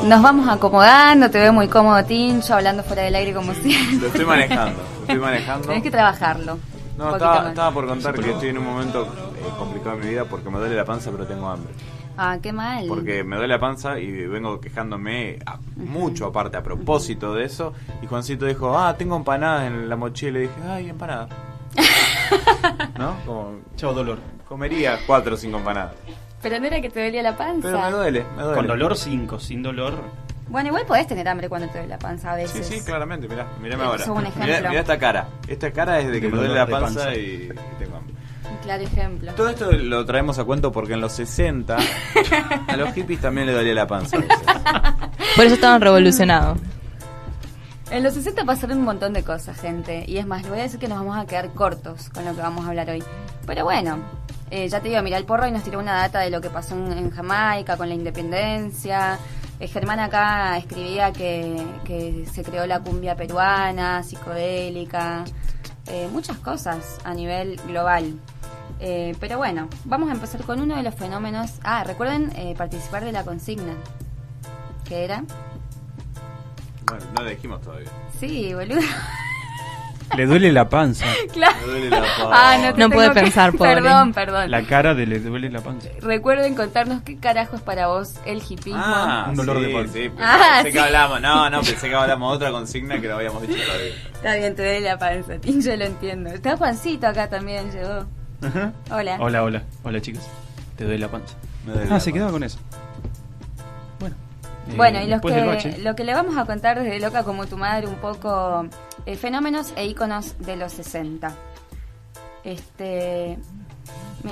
Nos vamos acomodando, te veo muy cómodo, Tincho, hablando fuera del aire como siempre. Lo estoy manejando. Tenés que trabajarlo. No, estaba por contar que estoy en un momento complicado en mi vida porque me duele la panza pero tengo hambre. Ah, qué mal. Porque me duele la panza y vengo quejándome mucho aparte a propósito de eso. Y Juancito dijo, tengo empanadas en la mochila. Y dije, ay, empanadas. ¿No? Como, chao dolor. Comería 4 o 5 empanadas. Pero no era que te dolía la panza. Pero me duele. Con dolor 5, sin dolor. Bueno, igual podés tener hambre cuando te duele la panza a veces. Sí, claramente, mirame ahora. Eso es un ejemplo. Mirá esta cara. Esta cara es de que me duele la panza y tengo hambre. Un claro ejemplo. Todo esto lo traemos a cuento porque en los 60 a los hippies también le dolía la panza a veces. Por eso estaban revolucionados. En los 60 pasaron un montón de cosas, gente. Y es más, le voy a decir que nos vamos a quedar cortos con lo que vamos a hablar hoy. Pero bueno, ya te digo, mira el porro y nos tiró una data de lo que pasó en Jamaica con la independencia. Germán acá escribía que se creó la cumbia peruana, psicodélica, muchas cosas a nivel global. Pero bueno, vamos a empezar con uno de los fenómenos. Recuerden participar de la consigna. ¿Qué era? Bueno, no le dijimos todavía. Sí, boludo. Le duele la panza. Claro. Le duele la panza. No puede pensar, pobre. Perdón. La cara de le duele la panza. Recuerden contarnos qué carajo es para vos el hipismo. Un dolor de panza. Sí, pensé que hablamos. Pensé que hablamos de otra consigna que lo habíamos dicho todavía. Está bien, te duele la panza, yo lo entiendo. Está Juancito acá también, llegó. Ajá. Hola. Hola chicos. Te duele la panza. Se quedaba con eso. Bueno, y lo que le vamos a contar desde Loca como tu madre un poco fenómenos e íconos de los 60.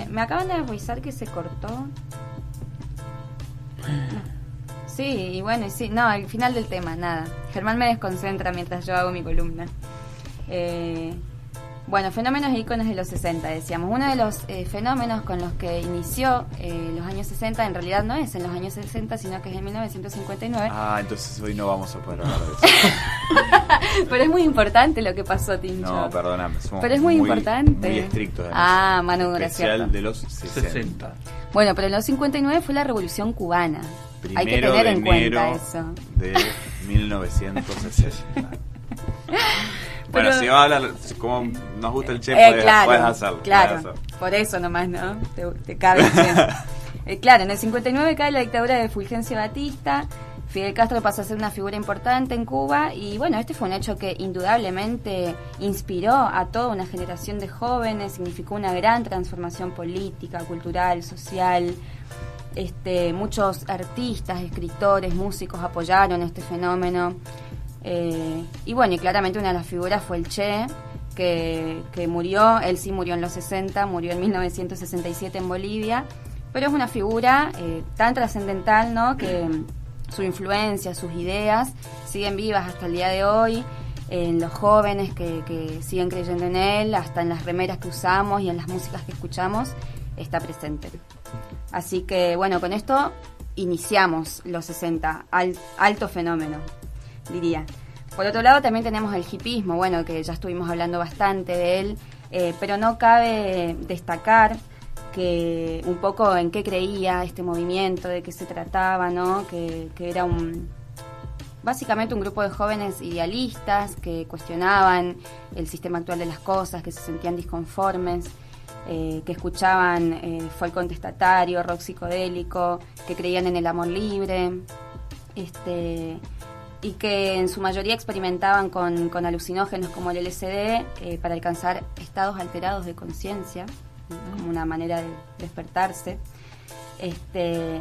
Me acaban de avisar que se cortó. Sí, y bueno, sí, no, al final del tema, nada. Germán me desconcentra mientras yo hago mi columna. Bueno, fenómenos e íconos de los 60, decíamos. Uno de los fenómenos con los que inició los años 60, en realidad no es en los años 60, sino que es en 1959. Entonces hoy no vamos a poder hablar de eso. Pero es muy importante lo que pasó, Tincho. No, perdóname. Pero es muy importante. Muy estrictos. Manu, gracias. Especial de los 60. Bueno, pero en los 59 fue la Revolución Cubana. Hay que tener en cuenta eso. De 1960. Bueno, si va a hablar como nos gusta el Che, puedes hacerlo. Claro, por eso nomás, ¿no? Te cabe el claro, en el 59 cae la dictadura de Fulgencio Batista, Fidel Castro pasa a ser una figura importante en Cuba y bueno, este fue un hecho que indudablemente inspiró a toda una generación de jóvenes, significó una gran transformación política, cultural, social. Muchos artistas, escritores, músicos apoyaron este fenómeno. Y bueno, y claramente una de las figuras fue el Che, que murió, él sí murió en los 60, murió en 1967 en Bolivia, pero es una figura tan trascendental, ¿no? Que su influencia, sus ideas siguen vivas hasta el día de hoy, en los jóvenes que siguen creyendo en él, hasta en las remeras que usamos y en las músicas que escuchamos, está presente. Así que bueno, con esto iniciamos los 60, alto fenómeno, diría. Por otro lado también tenemos el hipismo, bueno, que ya estuvimos hablando bastante de él, pero no cabe destacar que un poco en qué creía este movimiento, de qué se trataba, ¿no? Que era básicamente un grupo de jóvenes idealistas que cuestionaban el sistema actual de las cosas, que se sentían disconformes, que escuchaban folk contestatario, rock psicodélico, que creían en el amor libre, y que en su mayoría experimentaban con alucinógenos como el LSD para alcanzar estados alterados de conciencia, como una manera de despertarse.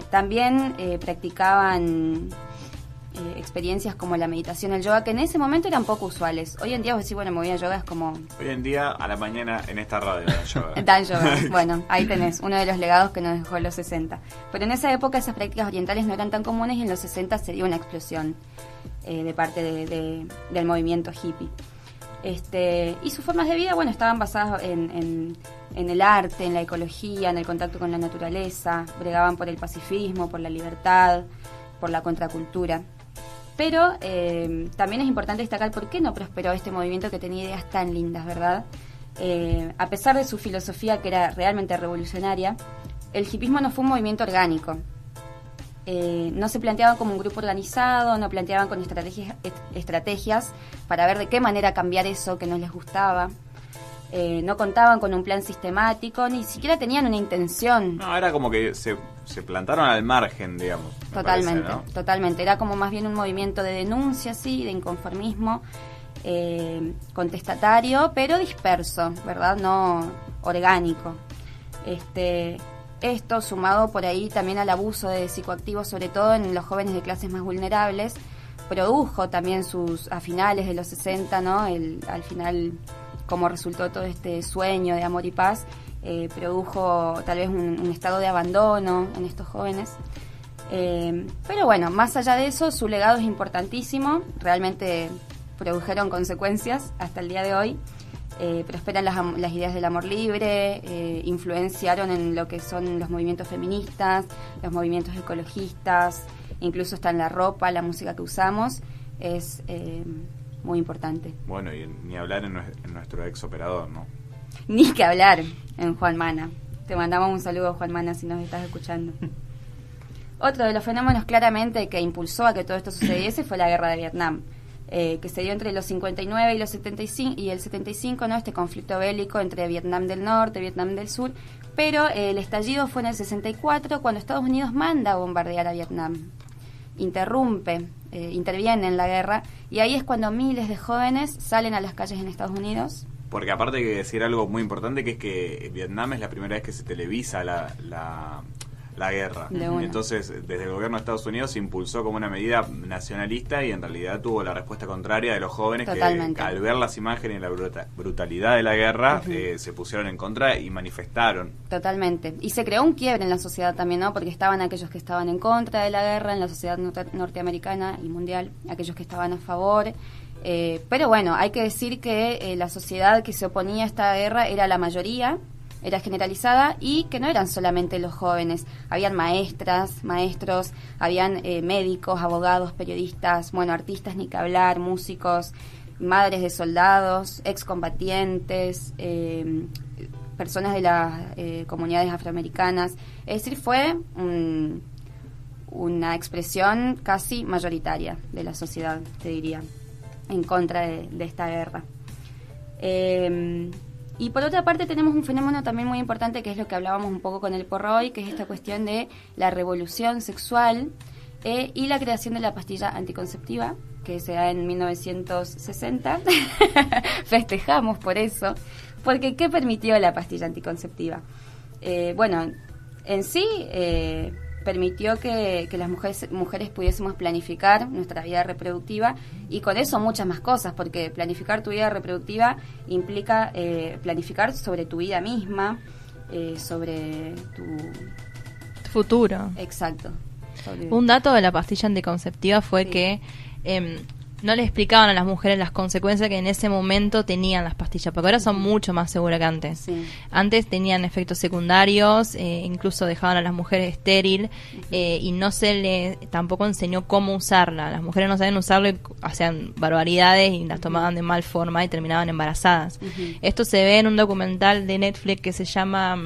También practicaban experiencias como la meditación, el yoga, que en ese momento eran poco usuales. Hoy en día vos decís, bueno, me voy a yoga, es como... Hoy en día, a la mañana, en esta radio, dan yoga. Dan yoga, bueno, ahí tenés, uno de los legados que nos dejó en los 60. Pero en esa época esas prácticas orientales no eran tan comunes y en los 60 se dio una explosión de parte del movimiento hippie. Y sus formas de vida, bueno, estaban basadas en el arte, en la ecología, en el contacto con la naturaleza, bregaban por el pacifismo, por la libertad, por la contracultura. Pero también es importante destacar por qué no prosperó este movimiento que tenía ideas tan lindas, ¿verdad? A pesar de su filosofía que era realmente revolucionaria, el hipismo no fue un movimiento orgánico. no se planteaban como un grupo organizado, no planteaban con estrategias para ver de qué manera cambiar eso que no les gustaba. No contaban con un plan sistemático, ni siquiera tenían una intención. No, era como que se plantaron al margen, digamos. Totalmente, parece, ¿no? totalmente. Era como más bien un movimiento de denuncia, sí, de inconformismo, contestatario, pero disperso, ¿verdad? No orgánico. Esto sumado por ahí también al abuso de psicoactivos, sobre todo en los jóvenes de clases más vulnerables, produjo también a finales de los 60, ¿no? Al final, como resultó todo este sueño de amor y paz, produjo tal vez un estado de abandono en estos jóvenes. Pero bueno, más allá de eso, su legado es importantísimo, realmente produjeron consecuencias hasta el día de hoy. Prosperan las ideas del amor libre, influenciaron en lo que son los movimientos feministas, los movimientos ecologistas, incluso está en la ropa, la música que usamos, es muy importante. Bueno, y ni hablar en nuestro ex operador, ¿no? Ni que hablar en Juan Mana. Te mandamos un saludo, Juan Mana, si nos estás escuchando. Otro de los fenómenos claramente que impulsó a que todo esto sucediese fue la guerra de Vietnam, que se dio entre los 59 y los 75 y el 75, ¿no? Este conflicto bélico entre Vietnam del Norte y Vietnam del Sur, pero el estallido fue en el 64 cuando Estados Unidos manda a bombardear a Vietnam, interviene en la guerra, y ahí es cuando miles de jóvenes salen a las calles en Estados Unidos. Porque aparte hay que decir algo muy importante, que es que Vietnam es la primera vez que se televisa la guerra. Entonces, desde el gobierno de Estados Unidos se impulsó como una medida nacionalista y en realidad tuvo la respuesta contraria de los jóvenes. Totalmente. Que al ver las imágenes y la brutalidad de la guerra, se pusieron en contra y manifestaron. Totalmente. Y se creó un quiebre en la sociedad también, ¿no? Porque estaban aquellos que estaban en contra de la guerra en la sociedad norteamericana y mundial, aquellos que estaban a favor. Pero bueno, hay que decir que la sociedad que se oponía a esta guerra era la mayoría, era generalizada, y que no eran solamente los jóvenes, habían maestras, maestros, habían médicos, abogados, periodistas, bueno, artistas ni que hablar, músicos, madres de soldados, excombatientes, personas de las comunidades afroamericanas. Es decir, fue una expresión casi mayoritaria de la sociedad, te diría, en contra de esta guerra. Y por otra parte tenemos un fenómeno también muy importante, que es lo que hablábamos un poco con el porro hoy, que es esta cuestión de la revolución sexual y la creación de la pastilla anticonceptiva, que se da en 1960. Festejamos por eso, porque ¿qué permitió la pastilla anticonceptiva? Bueno, en sí permitió que las mujeres pudiésemos planificar nuestra vida reproductiva, y con eso muchas más cosas, porque planificar tu vida reproductiva implica planificar sobre tu vida misma, sobre tu futuro. Exacto. Un dato de la pastilla anticonceptiva fue que no le explicaban a las mujeres las consecuencias que en ese momento tenían las pastillas, porque ahora son mucho más seguras que antes. Sí. Antes tenían efectos secundarios, incluso dejaban a las mujeres estéril, y no se les tampoco enseñó cómo usarla. Las mujeres no sabían usarlo y hacían barbaridades y las tomaban de mal forma y terminaban embarazadas. Esto se ve en un documental de Netflix que se llama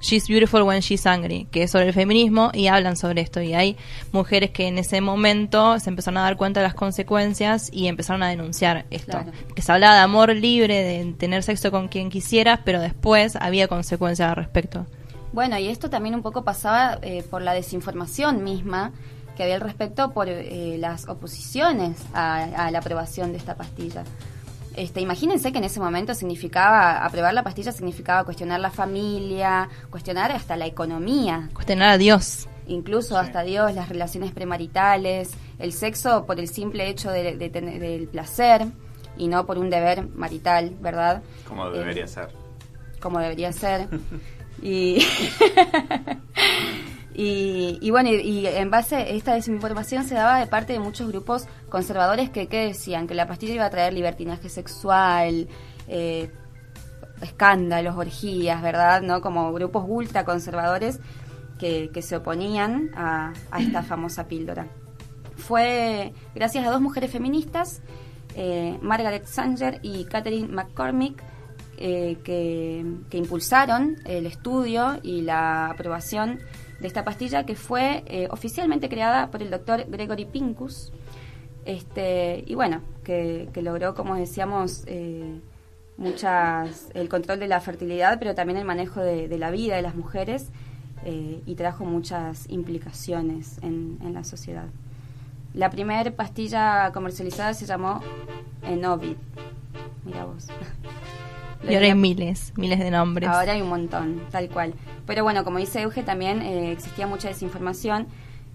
She's Beautiful When She's Angry, que es sobre el feminismo, y hablan sobre esto, y hay mujeres que en ese momento se empezaron a dar cuenta de las consecuencias y empezaron a denunciar esto. Claro. Que se hablaba de amor libre, de tener sexo con quien quisieras, pero después había consecuencias al respecto. Bueno, y esto también un poco pasaba por la desinformación misma que había al respecto, por las oposiciones a la aprobación de esta pastilla. Imagínense que en ese momento aprobar la pastilla significaba cuestionar la familia, cuestionar hasta la economía. Cuestionar a Dios. Incluso hasta a Dios, las relaciones premaritales, el sexo por el simple hecho del placer y no por un deber marital, ¿verdad? Como debería ser. Como debería ser. Y bueno, y en base a esta desinformación se daba de parte de muchos grupos conservadores que decían que la pastilla iba a traer libertinaje sexual, escándalos, orgías, ¿verdad? ¿No? Como grupos ultraconservadores que se oponían a esta famosa píldora. Fue gracias a dos mujeres feministas, Margaret Sanger y Catherine McCormick, que impulsaron el estudio y la aprobación de esta pastilla que fue oficialmente creada por el doctor Gregory Pincus, y bueno, que logró, como decíamos, el control de la fertilidad, pero también el manejo de la vida de las mujeres, y trajo muchas implicaciones en la sociedad. La primera pastilla comercializada se llamó Enovid. Mira vos. Y ahora hay miles de nombres. Ahora hay un montón, tal cual. Pero bueno, como dice Euge, también existía mucha desinformación.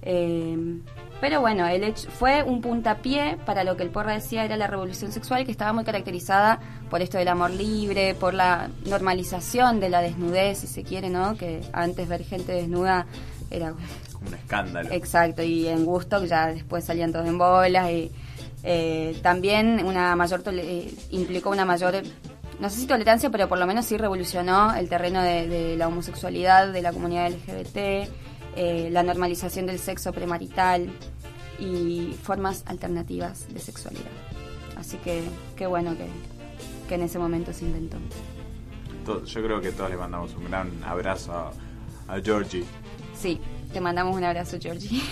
Pero bueno, el hecho fue un puntapié para lo que el Porra decía era la revolución sexual, que estaba muy caracterizada por esto del amor libre, por la normalización de la desnudez, si se quiere, ¿no? Que antes ver gente desnuda era un escándalo. Exacto, y en Woodstock ya después salían todos en bolas, y también implicó una mayor, no sé si tolerancia, pero por lo menos sí revolucionó el terreno de la homosexualidad, de la comunidad LGBT, la normalización del sexo premarital y formas alternativas de sexualidad. Así que qué bueno que en ese momento se inventó. Yo creo que todos le mandamos un gran abrazo a Georgie. Sí, te mandamos un abrazo, Georgie.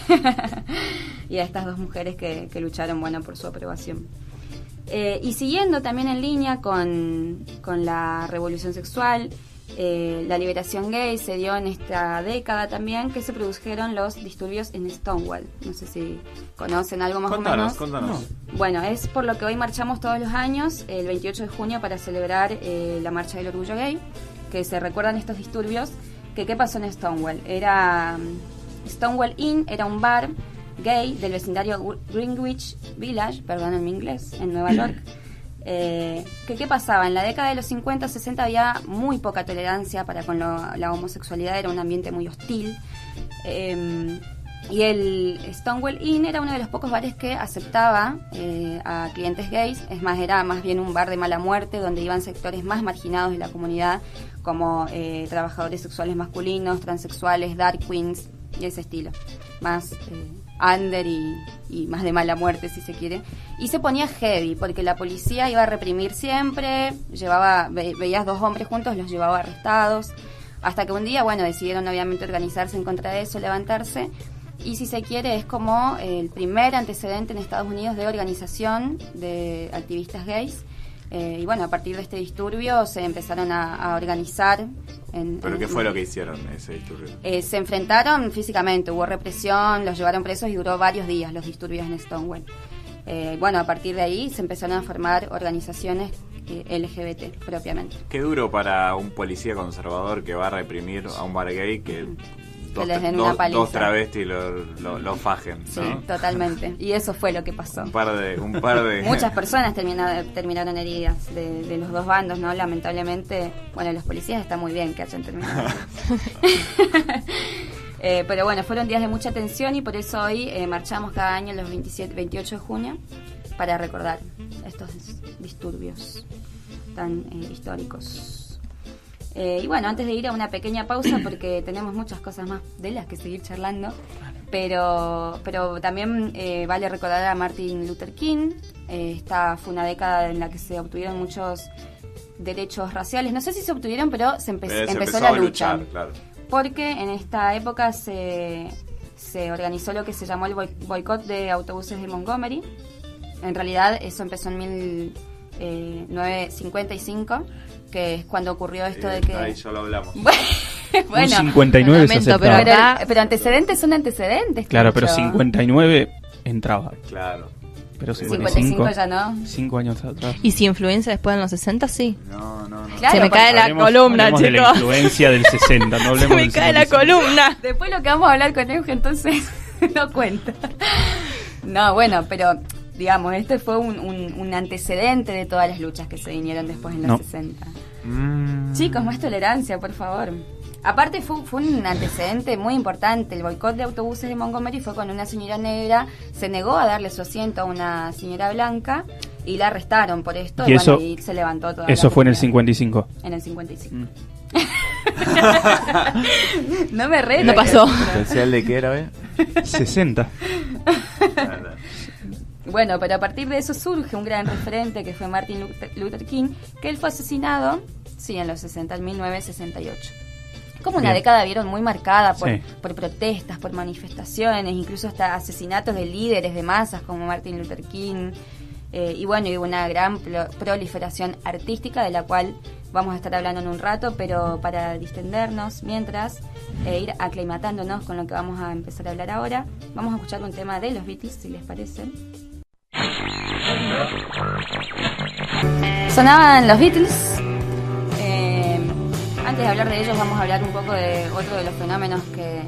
Y a estas dos mujeres que lucharon, bueno, por su aprobación. Y siguiendo también en línea con la revolución sexual, la liberación gay se dio en esta década también, que se produjeron los disturbios en Stonewall. No sé si conocen algo más o menos. Contanos. Bueno, es por lo que hoy marchamos todos los años, el 28 de junio, para celebrar la Marcha del Orgullo Gay, que se recuerdan estos disturbios. ¿Qué pasó en Stonewall? Stonewall Inn era un bar gay del vecindario Greenwich Village, perdón mi inglés, en Nueva York. ¿Qué pasaba? En la década de los 50, 60 había muy poca tolerancia para con la homosexualidad, era un ambiente muy hostil. Y el Stonewall Inn era uno de los pocos bares que aceptaba a clientes gays. Es más, era más bien un bar de mala muerte donde iban sectores más marginados de la comunidad, como trabajadores sexuales masculinos, transexuales, dark queens y ese estilo. Más under y más de mala muerte, si se quiere. Y se ponía heavy porque la policía iba a reprimir siempre, veías dos hombres juntos, los llevaba arrestados, hasta que un día, bueno, decidieron obviamente organizarse en contra de eso, levantarse. Y si se quiere, es como el primer antecedente en Estados Unidos de organización de activistas gays. Y bueno, a partir de este disturbio se empezaron a organizar. ¿Pero qué fue lo que hicieron ese disturbio? Se enfrentaron físicamente, hubo represión, los llevaron presos y duró varios días los disturbios en Stonewall. Bueno, a partir de ahí se empezaron a formar organizaciones LGBT propiamente. Qué duro para un policía conservador que va a reprimir a un bar gay que dos travestis lo fajen, ¿no? Sí, totalmente. Y eso fue lo que pasó. Un par de Muchas personas terminaron heridas de los dos bandos, ¿no? Lamentablemente, bueno, los policías está muy bien que hayan terminado. Pero bueno, fueron días de mucha tensión y por eso hoy marchamos cada año los 28 de junio para recordar estos disturbios tan históricos. Y bueno, antes de ir a una pequeña pausa, porque tenemos muchas cosas más de las que seguir charlando, pero también vale recordar a Martin Luther King. Esta fue una década en la que se obtuvieron muchos derechos raciales. No sé si se obtuvieron, pero se empezó la lucha. Claro. Porque en esta época se organizó lo que se llamó el boicot de autobuses de Montgomery. En realidad eso empezó en 1955, que es cuando ocurrió esto de que... Ahí ya lo hablamos. Bueno, 59 se aceptaba. pero antecedentes son antecedentes. Claro, pero 59 entraba. Claro. Pero 55 ya no. 5 años atrás. ¿Y si influencia después en los 60? Sí. No. Claro, se me cae la columna, chicos. chicos. De la influencia del 60, no hablemos se me del cae la columna. Después lo que vamos a hablar con Euge, entonces no cuenta. No, bueno, pero digamos, este fue un antecedente de todas las luchas que se vinieron después en los 60. Chicos, más tolerancia, por favor. Aparte fue un antecedente muy importante. El boicot de autobuses de Montgomery fue cuando una señora negra se negó a darle su asiento a una señora blanca y la arrestaron por esto. Y bueno, y se levantó toda eso la fue en el 55. En el 55. No me reto. No pasó. ¿Especial de qué era, 60. Bueno, pero a partir de eso surge un gran referente que fue Martin Luther King, que él fue asesinado, sí, en los 60, en 1968. como una década, vieron, muy marcada por protestas, por manifestaciones, incluso hasta asesinatos de líderes de masas como Martin Luther King. Y bueno, y una gran proliferación artística de la cual vamos a estar hablando en un rato, pero para distendernos mientras, ir aclimatándonos con lo que vamos a empezar a hablar ahora, vamos a escuchar un tema de los Beatles, si les parece. Sonaban los Beatles. Antes de hablar de ellos, vamos a hablar un poco de otro de los fenómenos que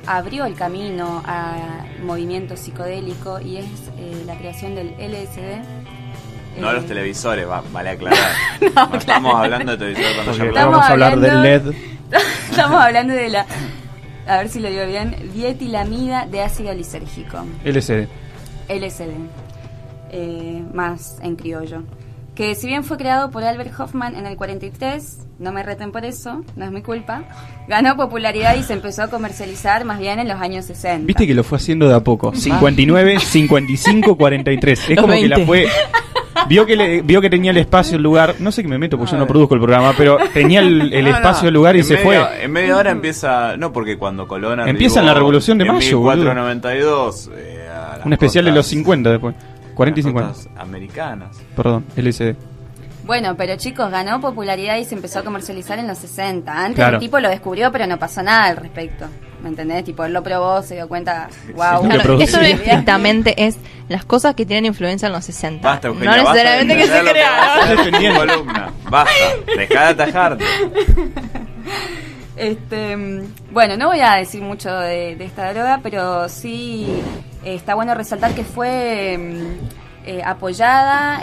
abrió el camino al movimiento psicodélico, y es la creación del LSD. No los televisores, vale aclarar. No estamos hablando de televisores cuando ya hablamos. Vamos a hablar del LED. Estamos hablando de la, a ver si lo digo bien, dietilamida de ácido lisérgico. LSD, más en criollo. Que si bien fue creado por Albert Hoffman en el 43, no me reten por eso, no es mi culpa, ganó popularidad y se empezó a comercializar más bien en los años 60. Viste que lo fue haciendo de a poco. 59, 55, 43. Es Los como 20. que la fue... Vio que tenía el espacio, el lugar. No sé qué me meto porque yo no produzco el programa, pero tenía el espacio, el lugar y se fue. En media hora empieza... No, porque cuando Colón empieza en la Revolución de Mayo, 1492. Un especial de los 50 después. 40 y 50. Americanas. Perdón, LSD. Bueno, pero chicos, ganó popularidad y se empezó a comercializar en los 60. Antes Claro. el tipo lo descubrió, pero no pasó nada al respecto. ¿Me entendés? Tipo, él lo probó, se dio cuenta, wow. Lo Claro, producía. eso no estrictamente es las cosas que tienen influencia en los 60. Basta, Eugenia, no necesariamente que se basta de defender lo crearon. vas a hacer en tu Defendiendo. columna. Basta, dejá de atajarte. Bueno, no voy a decir mucho de esta droga, pero sí está bueno resaltar que fue apoyada,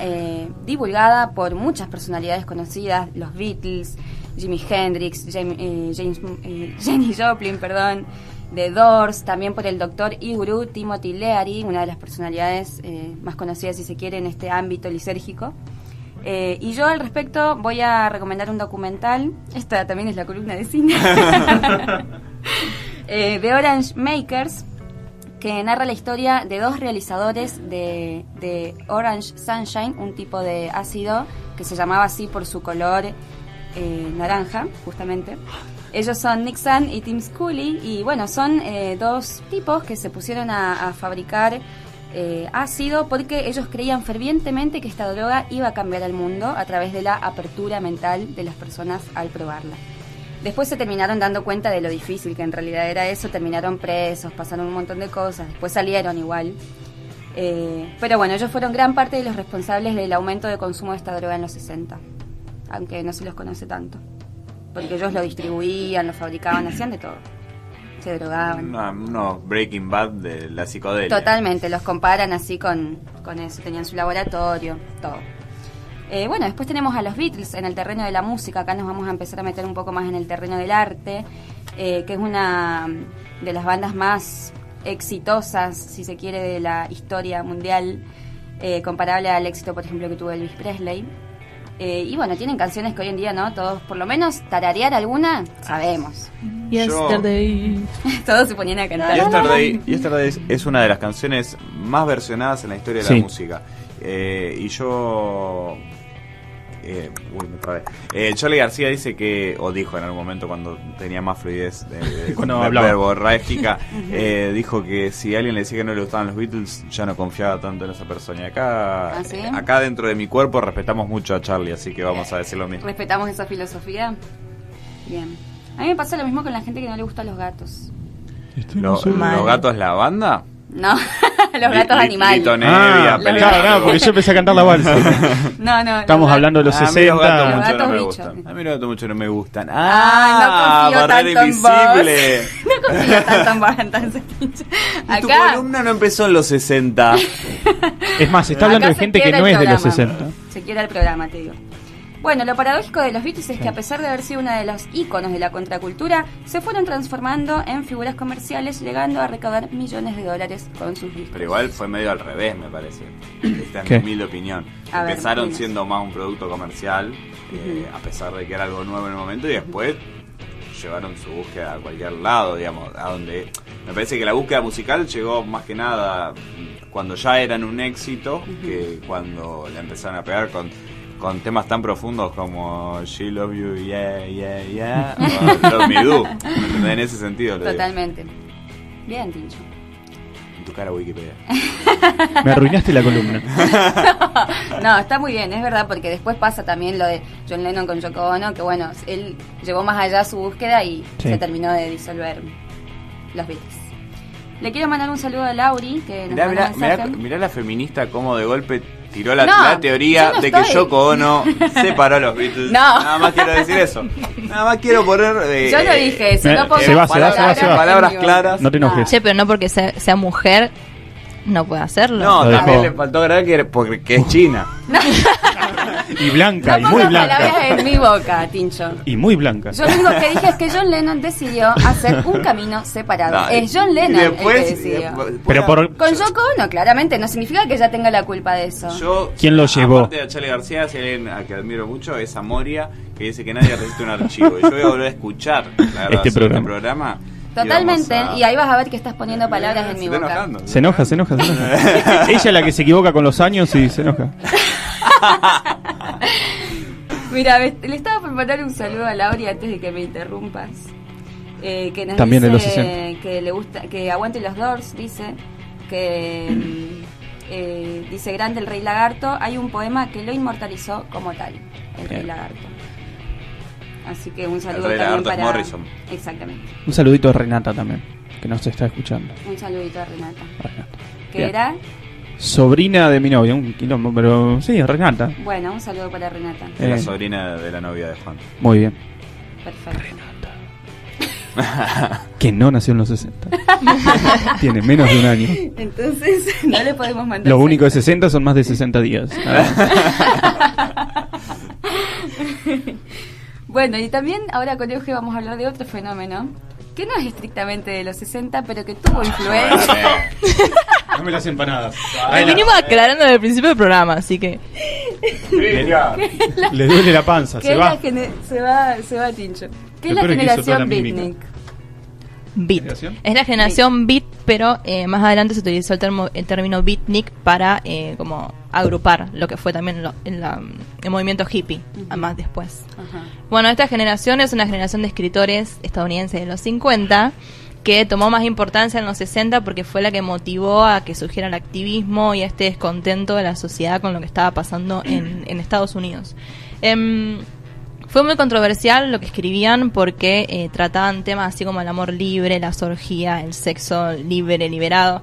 divulgada por muchas personalidades conocidas, los Beatles, Jimi Hendrix, Janis Joplin, The Doors, también por el doctor y gurú Timothy Leary, una de las personalidades más conocidas, si se quiere, en este ámbito lisérgico. Y yo al respecto voy a recomendar un documental. Esta también es la columna de cine. The Orange Makers, que narra la historia de dos realizadores de Orange Sunshine, un tipo de ácido que se llamaba así por su color naranja, justamente. Ellos son Nick Sand y Tim Scully, y bueno, son dos tipos que se pusieron a fabricar ácido porque ellos creían fervientemente que esta droga iba a cambiar al mundo a través de la apertura mental de las personas al probarla. Después se terminaron dando cuenta de lo difícil que en realidad era eso, terminaron presos, pasaron un montón de cosas, después salieron igual. Pero bueno, ellos fueron gran parte de los responsables del aumento de consumo de esta droga en los 60, aunque no se los conoce tanto, porque ellos lo distribuían, lo fabricaban, hacían de todo. Se drogaban. No, Breaking Bad de la psicodelia. Totalmente, los comparan así con eso, tenían su laboratorio, todo. Bueno, después tenemos a los Beatles en el terreno de la música. Acá nos vamos a empezar a meter un poco más en el terreno del arte, que es una de las bandas más exitosas, si se quiere, de la historia mundial, comparable al éxito, por ejemplo, que tuvo Elvis Presley. Y bueno, tienen canciones que hoy en día, ¿no? Todos, por lo menos, tararear alguna, sabemos. Yesterday. Todos se ponían a cantar. Yesterday es una de las canciones más versionadas en la historia de la música. Y yo... me trabé. Charly García dice que, o dijo en algún momento cuando tenía más fluidez Cuando hablaba verborrágica, dijo que si alguien le decía que no le gustaban los Beatles, ya no confiaba tanto en esa persona. Y acá, ¿Ah, sí? acá dentro de mi cuerpo respetamos mucho a Charly, así que vamos a decir lo mismo. ¿Respetamos esa filosofía? Bien. A mí me pasa lo mismo con la gente que no le gustan los gatos. ¿Los gatos la banda? No, los gatos animales. Lito Nevia, Claro, porque yo empecé a cantar la balsa. No. Estamos hablando de los A mí 60. los gatos mucho gatos no me bichos. gustan. A mí los gatos mucho no me gustan. No confío barrera tanto en vos. invisible. No confío tanto en vos, entonces. Y tu Acá columna no empezó en los 60. Es más, se está hablando acá de se gente que quiebra no el es de los programa. 60. Se quiebra el programa, te digo. Bueno, lo paradójico de los Beatles es que a pesar de haber sido uno de los íconos de la contracultura, se fueron transformando en figuras comerciales, llegando a recaudar millones de dólares con sus discos. Pero igual fue medio al revés, me parece. Esta es ¿Qué? mi humilde opinión. A ver, Empezaron dinos. siendo más un producto comercial, a pesar de que era algo nuevo en el momento, y después llevaron su búsqueda a cualquier lado, digamos, a donde... Me parece que la búsqueda musical llegó más que nada cuando ya eran un éxito, que cuando la empezaron a pegar con con temas tan profundos como She Love You, Yeah, Yeah, Yeah, o Love Me Do. En ese sentido. Totalmente. Bien, Tincho. En tu cara, Wikipedia. Me arruinaste la columna. No, está muy bien, es verdad, porque después pasa también lo de John Lennon con Yoko Ono, que bueno, él llevó más allá su búsqueda y se terminó de disolver los Beatles. Le quiero mandar un saludo a Lauri, que nos mandó un mensaje. Mirá la feminista como de golpe tiró la teoría de que Yoko Ono separó a los Beatles. No. Nada más quiero decir eso. Nada más quiero poner... Yo no dije eso, no pongo se va. palabras claras. No te enojes. Che, pero no porque sea mujer no puede hacerlo. No, Lo también dejó. le faltó agregar porque es china. Y blanca, No y muy pongas blanca. palabras en mi boca, Tincho. Y muy blanca. Yo lo único que dije es que John Lennon decidió hacer un camino separado. No, es John Lennon el que decidió. Pero por... Con Yoko Ono, claramente, no significa que ella tenga la culpa de eso. ¿Quién lo llevó? Aparte de Charlie García, si hay alguien a que admiro mucho, es a Moria, que dice que nadie resiste un archivo. Y yo voy a volver a escuchar la grabación de este programa. Totalmente, y ahí vas a ver que estás poniendo palabras en mi boca. Enojando. Se enoja. Ella es la que se equivoca con los años y se enoja. Mira, le estaba por mandar un saludo a Lauri antes de que me interrumpas. Que nos También dice de los 60. que le gusta, que aguante los Doors, dice que dice grande el Rey Lagarto. Hay un poema que lo inmortalizó como tal, el Rey Lagarto. Así que un saludo Rey también Lagarto es para Morrison. Exactamente. Un saludito a Renata también, que nos está escuchando. Un saludito a Renata. Renata. Que Bien. era, Sobrina de mi novia, un quilombo, pero sí, Renata. bueno, un saludo para Renata. Es la sobrina de la novia de Juan. Muy bien. Perfecto. Que no nació en los 60. Tiene menos de un año. Entonces, no le podemos mandar. Lo único de 60 son más de 60 días. Bueno, y también ahora con Euge vamos a hablar de otro fenómeno que no es estrictamente de los 60, pero que tuvo influencia. Dame las empanadas. Lo vinimos aclarando desde el principio del programa, así que... Le duele la panza, Que se es va. se va Tincho. ¿Qué es Lo la peor es que hizo toda generación la mímica. beatnik? Beat. ¿Generación? Es la generación beat, pero más adelante se utilizó el término beatnik para como agrupar lo que fue también el movimiento hippie, más después. Ajá. Bueno, esta generación es una generación de escritores estadounidenses de los 50 que tomó más importancia en los 60 porque fue la que motivó a que surgiera el activismo y este descontento de la sociedad con lo que estaba pasando en Estados Unidos. Fue muy controversial lo que escribían porque trataban temas así como el amor libre, la orgía, el sexo libre, liberado.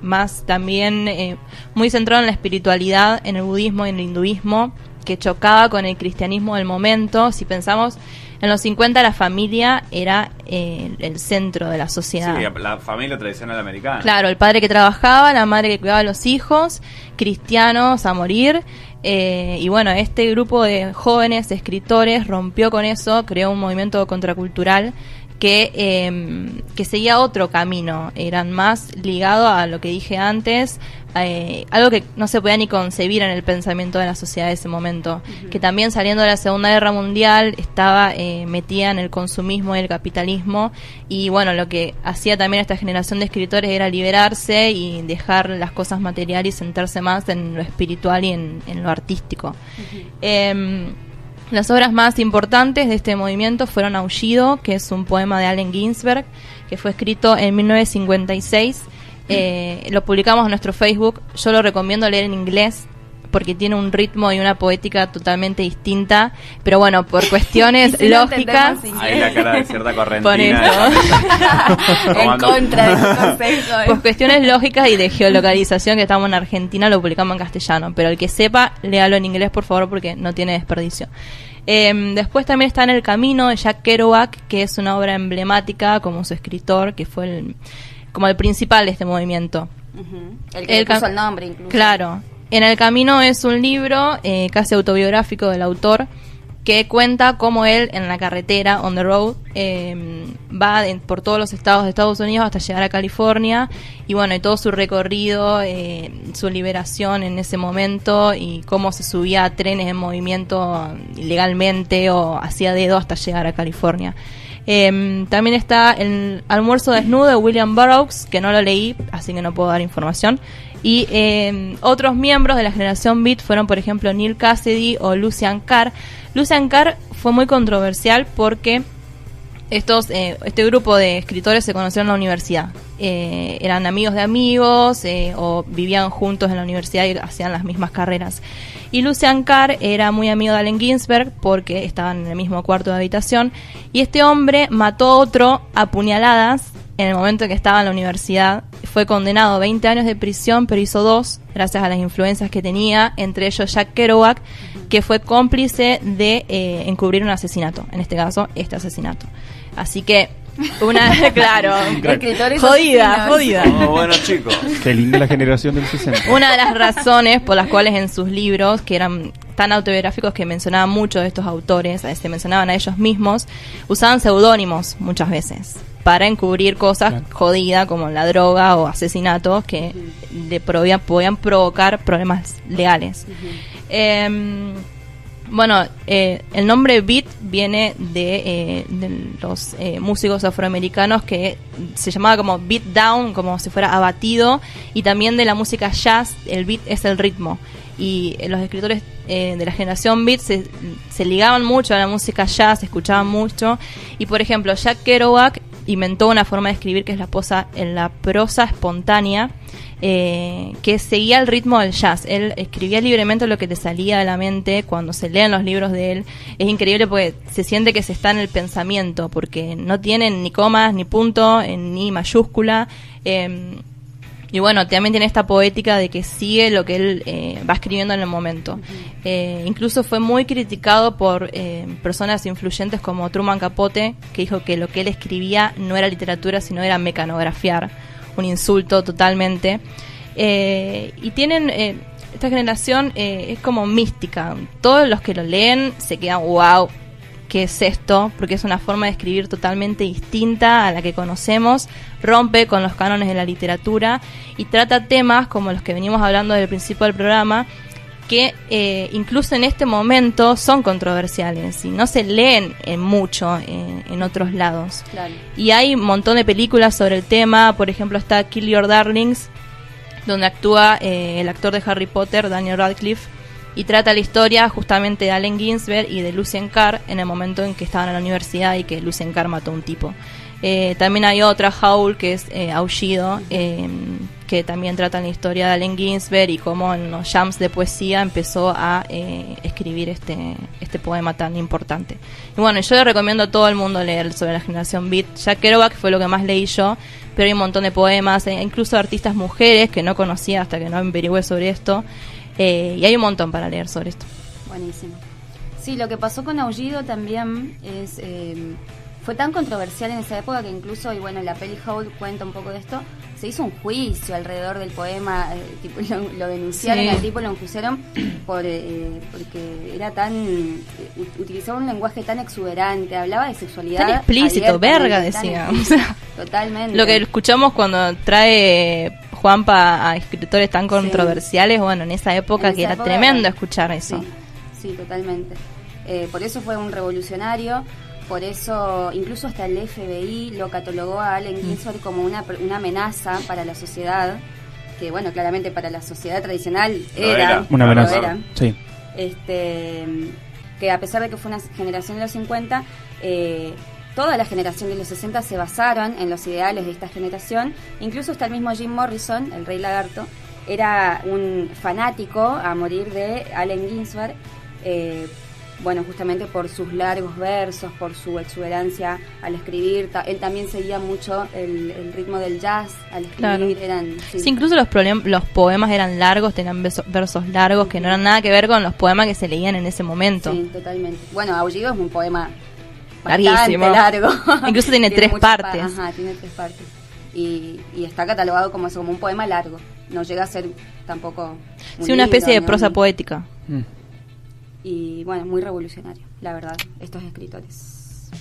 Más también muy centrado en la espiritualidad, en el budismo y en el hinduismo, que chocaba con el cristianismo del momento. Si pensamos, en los 50 la familia era el centro de la sociedad. Sí, la familia tradicional americana. Claro, el padre que trabajaba, la madre que cuidaba a los hijos, cristianos a morir. Y bueno, este grupo de jóvenes escritores rompió con eso, creó un movimiento contracultural que seguía otro camino, eran más ligados a lo que dije antes, algo que no se podía ni concebir en el pensamiento de la sociedad de ese momento, que también saliendo de la Segunda Guerra Mundial estaba metida en el consumismo y el capitalismo, y bueno, lo que hacía también esta generación de escritores era liberarse y dejar las cosas materiales y centrarse más en lo espiritual y en lo artístico. Las obras más importantes de este movimiento fueron Aullido, que es un poema de Allen Ginsberg, que fue escrito en 1956. Lo publicamos en nuestro Facebook. Yo lo recomiendo leer en inglés porque tiene un ritmo y una poética totalmente distinta, pero bueno, por cuestiones Si no lógicas... entendemos Ahí la cara de cierta correntina. Por eso. En contra de tu consejo. Por cuestiones lógicas y de geolocalización, que estamos en Argentina, lo publicamos en castellano, pero el que sepa, léalo en inglés, por favor, porque no tiene desperdicio. Después también está En el camino de Jack Kerouac, que es una obra emblemática como su escritor, que fue como el principal de este movimiento. El que le puso el nombre, incluso. Claro. En el camino es un libro casi autobiográfico del autor, que cuenta cómo él en la carretera, on the road, va por todos los estados de Estados Unidos hasta llegar a California, y bueno, y todo su recorrido, su liberación en ese momento, y cómo se subía a trenes en movimiento ilegalmente o hacía dedo hasta llegar a California. También está El almuerzo desnudo de William Burroughs, que no lo leí, así que no puedo dar información. Y otros miembros de la generación Beat fueron, por ejemplo, Neal Cassady o Lucian Carr. Lucian Carr fue muy controversial porque este grupo de escritores se conocieron en la universidad. Eran amigos de amigos o vivían juntos en la universidad y hacían las mismas carreras. Y Lucian Carr era muy amigo de Allen Ginsberg porque estaban en el mismo cuarto de habitación. Y este hombre mató a otro a puñaladas en el momento en que estaba en la universidad. Fue condenado a 20 años de prisión, pero hizo 2 gracias a las influencias que tenía, entre ellos Jack Kerouac, que fue cómplice de encubrir un asesinato, en este caso, este asesinato. Así que, claro, jodida. Oh, bueno, chicos. Qué linda la generación del 60. Una de las razones por las cuales en sus libros, que eran tan autobiográficos que mencionaban mucho de estos autores, se mencionaban a ellos mismos, usaban seudónimos muchas veces para encubrir cosas jodidas como la droga o asesinatos que podían provocar problemas legales. Bueno, el nombre beat viene de los músicos afroamericanos, que se llamaba como beat down, como si fuera abatido, y también de la música jazz. El beat es el ritmo, y los escritores de la generación beat se ligaban mucho a la música jazz, escuchaban mucho. Y por ejemplo, Jack Kerouac inventó una forma de escribir que es la prosa espontánea, que seguía el ritmo del jazz. Él escribía libremente lo que te salía de la mente. Cuando se leen los libros de él, es increíble porque se siente que se está en el pensamiento, porque no tienen ni comas, ni punto, ni mayúscula. Y bueno, también tiene esta poética de que sigue lo que él va escribiendo en el momento. Incluso fue muy criticado por personas influyentes como Truman Capote, que dijo que lo que él escribía no era literatura, sino era mecanografiar. Un insulto totalmente. Y tienen... esta generación es como mística. Todos los que lo leen se quedan, wow, ¿qué es esto? Porque es una forma de escribir totalmente distinta a la que conocemos, rompe con los cánones de la literatura y trata temas como los que venimos hablando desde el principio del programa, que incluso en este momento son controversiales y no se leen mucho en otros lados. Claro. Y hay un montón de películas sobre el tema. Por ejemplo, está Kill Your Darlings, donde actúa el actor de Harry Potter, Daniel Radcliffe, y trata la historia justamente de Allen Ginsberg y de Lucian Carr en el momento en que estaban en la universidad y que Lucian Carr mató a un tipo. También hay otra, Howl, que es Aullido, que también trata la historia de Allen Ginsberg y cómo en los jams de poesía empezó a escribir este poema tan importante. Y bueno, yo le recomiendo a todo el mundo leer sobre la generación beat. Jack Kerouac fue lo que más leí yo, pero hay un montón de poemas, incluso de artistas mujeres que no conocía hasta que no averigüé sobre esto. Y hay un montón para leer sobre esto. Buenísimo. Sí, lo que pasó con Aullido también es... fue tan controversial en esa época que incluso, y bueno, la peli Howl cuenta un poco de esto, se hizo un juicio alrededor del poema, tipo, lo denunciaron, al tipo lo enjuiciaron porque era tan... utilizaba un lenguaje tan exuberante, hablaba de sexualidad... Tan explícito, verga, decía. Totalmente. Lo que escuchamos cuando trae Juanpa a escritores tan controversiales, bueno, en esa época que era tremendo escuchar eso. Sí, totalmente. Por eso fue un revolucionario. Por eso, incluso hasta el FBI lo catalogó a Allen Ginsberg como una amenaza para la sociedad, que bueno, claramente para la sociedad tradicional era una amenaza. Sí. Que a pesar de que fue una generación de los 50, toda la generación de los 60 se basaron en los ideales de esta generación. Incluso hasta el mismo Jim Morrison, el Rey Lagarto, era un fanático a morir de Allen Ginsberg, bueno, justamente por sus largos versos, por su exuberancia al escribir. Él también seguía mucho el ritmo del jazz al escribir. Claro. Sí, incluso los poemas eran largos, tenían versos largos que no eran nada que ver con los poemas que se leían en ese momento. Sí, totalmente. Bueno, Aullido es un poema bastante largo. Incluso tiene 3 partes. Tiene 3 partes. Y está catalogado como un poema largo. No llega a ser tampoco... una especie de prosa poética. Y bueno, muy revolucionario, la verdad, estos escritores.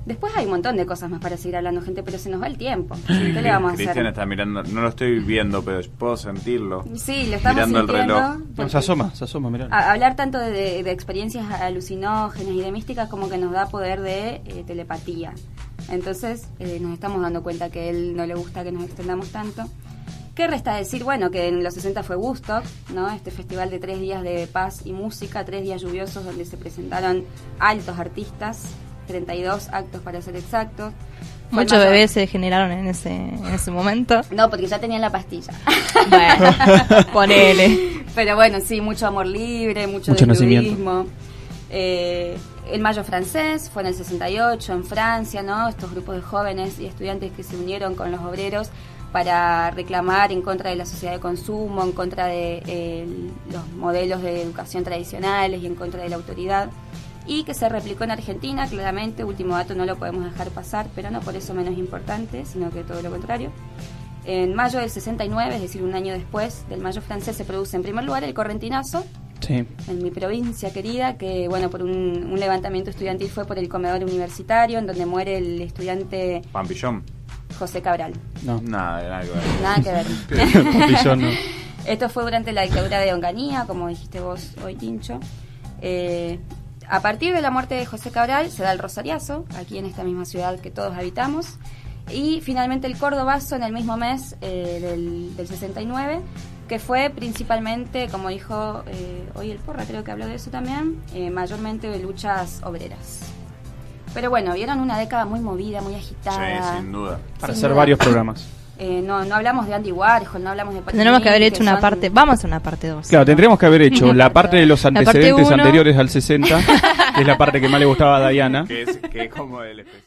Después hay un montón de cosas más para seguir hablando, gente, pero se nos va el tiempo. Sí, ¿Qué le vamos a Cristian hacer? está mirando, no lo estoy viendo, pero puedo sentirlo. Sí, lo estamos mirando sintiendo. el reloj. No, se asoma, mirá. Hablar tanto de experiencias alucinógenas y de místicas como que nos da poder de telepatía. Entonces nos estamos dando cuenta que a él no le gusta que nos extendamos tanto. ¿Qué resta decir? Bueno, que en los 60 fue Woodstock, ¿no? Este festival de 3 días de paz y música, 3 días lluviosos donde se presentaron altos artistas, 32 actos para ser exactos. Muchos bebés se generaron en ese momento. No, porque ya tenían la pastilla. Bueno, ponele. Pero bueno, sí, mucho amor libre, mucho nacimiento. El Mayo francés fue en el 68, en Francia, ¿no? Estos grupos de jóvenes y estudiantes que se unieron con los obreros para reclamar en contra de la sociedad de consumo, en contra de los modelos de educación tradicionales y en contra de la autoridad. Y que se replicó en Argentina, claramente, último dato no lo podemos dejar pasar, pero no por eso menos importante, sino que todo lo contrario. En mayo del 69, es decir, un año después del Mayo francés, se produce en primer lugar el correntinazo, sí, en mi provincia querida, que bueno, por un levantamiento estudiantil fue por el comedor universitario, en donde muere el estudiante Pampillón. José Cabral. No. Nada que ver. Nada que ver. Pampillón, no. Esto fue durante la dictadura de Onganía, como dijiste vos hoy, Tincho. A partir de la muerte de José Cabral se da el Rosariazo, aquí en esta misma ciudad que todos habitamos, y finalmente el Cordobazo en el mismo mes del 69, que fue principalmente, como dijo hoy el Porra, creo que habló de eso también, mayormente de luchas obreras. Pero bueno, vieron una década muy movida, muy agitada. Sí, sin duda. Para hacer varios programas. No hablamos de Andy Warhol, no hablamos de Patrick Tendremos que haber King, hecho una parte. Vamos a hacer una parte 2. Claro, tendríamos que haber hecho la parte de los antecedentes uno. anteriores al 60, que es la parte que más le gustaba a Diana. Que es como el especial.